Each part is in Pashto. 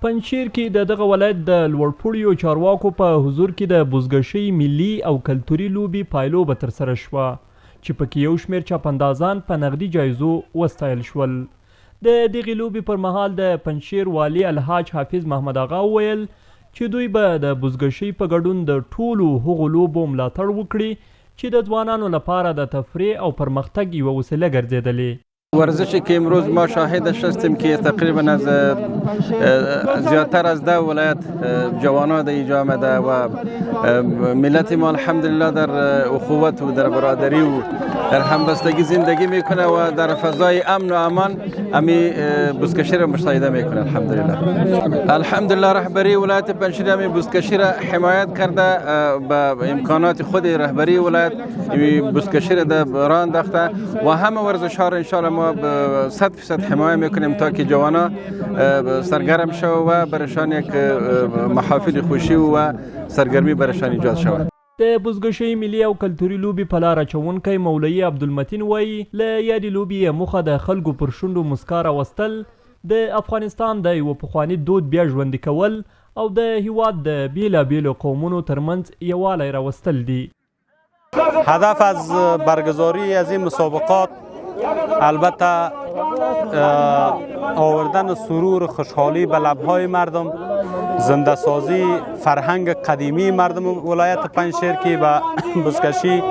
پنجشیر کې د دغه ولایت د لوړپوړیو چارواکو په حضور کې د بزګشۍ ملي او کلتوري لوبې پایلوبه ترسره شوه چې پکې یو شمېر چاپندازان په نغدي جایزو وستایل شول. د دغې لوبې پر مهال د پنجشیر والي الحاج حافظ محمد آغا وویل چې دوی به د بزګشۍ په ګډون د ټولو هغو لوبو ملاتړ وکړي چې د ځوانانو لپاره د تفریح او پرمختګ یوه وسیله ګرځېدلې. ورزشی که امروز ما شاهدش هستیم که تقریبا از زیادتر از 10 ولایت جوانان در اینجا آمده و ملت ما الحمدلله در اخوت و در برادری و در همبستگی زندگی میکنه و در فضای امن و امان امی بزکشی را مشاهده میکنه. الحمدلله رهبری ولایت پنجشیر امی بزکشی را حمایت کرده، با امکانات خود رهبری ولایت بزکشی را راه انداخته و همه ورزش‌ها را ان شاء الله 100% حمایت میکنیم تا که جوانا سرگرم شوند و برشان یک محافل خوشی و سرگرمی برشان ایجاد شود. د بزګشۍ ملي او کلتوري لوبې په لاره اچونکی مولوي عبدالمتین وایي له یادې لوبې موخه د خلکو پر شونډو مسکا راوستل، د افغانستان د یوه پخواني دود بیا ژوندي کول او د هیواد د بیلابیلو قومونو ترمنځ یووالی راوستل دي. هدف از برگزاری از این مسابقات البته آوردن سرور خوشحالی به لبهای مردم، زنده سازی فرهنگ قدیمی مردم ولایت پنجشیر که به بزکشی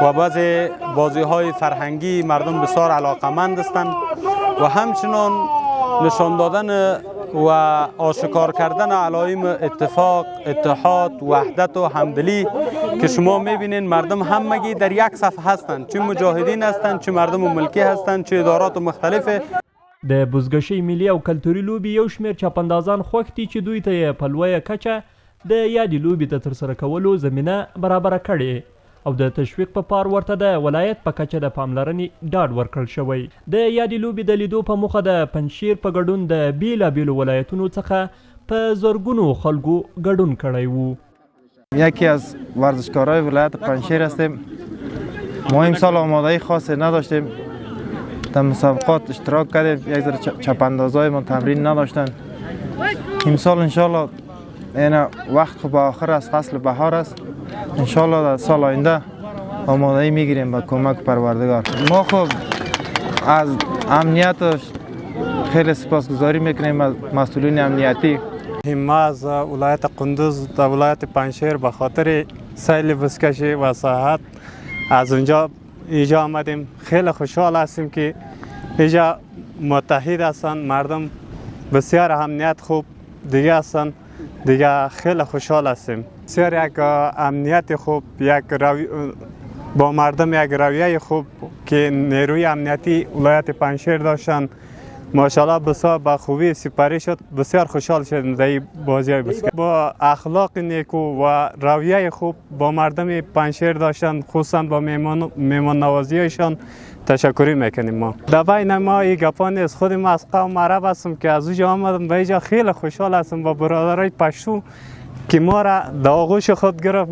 و بعضی بازی‌های فرهنگی مردم بسیار علاقمند هستند و همچنان نشان دادن و آشکار کردن علائم اتفاق، اتحاد، وحدت و همدلی که شما میبینین مردم همگی در یک صف هستند، چه مجاهدین هستند، چه مردم ملکی هستند، چه ادارات مختلفه. د بزګشۍ ملي او کلتوري لوبې یو شمېر چاپندازان خوښ دي چې دوی ته یې په لویه کچه د یادې لوبې د ترسره کولو زمینه برابره کړې او د تشویق په پار ورته د ولایت په کچه د پاملرنې ډاډ ورکړل شوی. د یادې لوبې د لیدو په موخه د پنجشیر په ګډون د بیلابیلو ولایتونو څخه په زرګونو خلکو ګډون کړی و. یکی از ورزشکارای ولایت پنجشیر هستیم. ما امسال آمادگی خاصی نداشتیم، در مسابقات اشتراک کردیم، یک ذره چپاندازای ما تمرین نداشتن. امسال انشالله این وقت به آخر از فصل بهار است، انشالله در سال آینده آمادگی میگیریم با کمک پروردگار. ما خب از امنیت خیلی سپاسگزاری میکنیم از مسئولین امنیتی. ما از ولایت قندوز در ولایت پنجشیر به خاطر سیل بزکشی و سیاحت از اونجا اینجا آمدیم. خیلی خوشحال هستیم که اینجا متحد هستند، مردم بسیار امنیت خوب دیگه هستند، دیگه خیلی خوشحال هستیم. بسیار یک امنیت خوب، با مردم یک رویه خوب که نیروی امنیتی ولایت پنجشیر داشتن، ماشاءالله بسیار با خوبی سپری شد. بسیار خوشحال شدیم در این بازی بسکت. با اخلاق نیکو و رویه خوب با مردم پنجشیر داشتن، خصوصا با میهمان نوازیشان تشکری میکنیم. ما در بین ما این گپا نیست، خود ما از قوم عرب هستم که از اونجا آمدم و اینجا خیلی خوشحال هستم با برادرای پشتو که ما را در آغوش خود گرفت،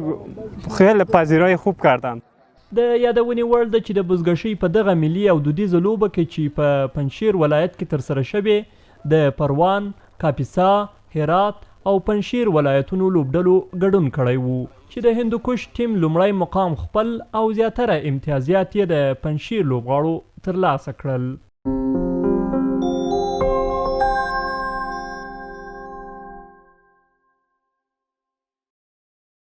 خیلی پذیرایی خوب کردند. د یادونې وړ ده چې د بزګشۍ په دغه ملي او دودیزه لوبه کې چې په پنجشیر ولایت کې ترسره شوې د پروان، کاپیسا، هرات او پنجشیر ولایتونو لوبډلو ګډون کړی و چې د هندوکش ټیم لومړی مقام خپل او زیاتره امتیازات یې د پنجشیر لوبغاړو ترلاسه کړل.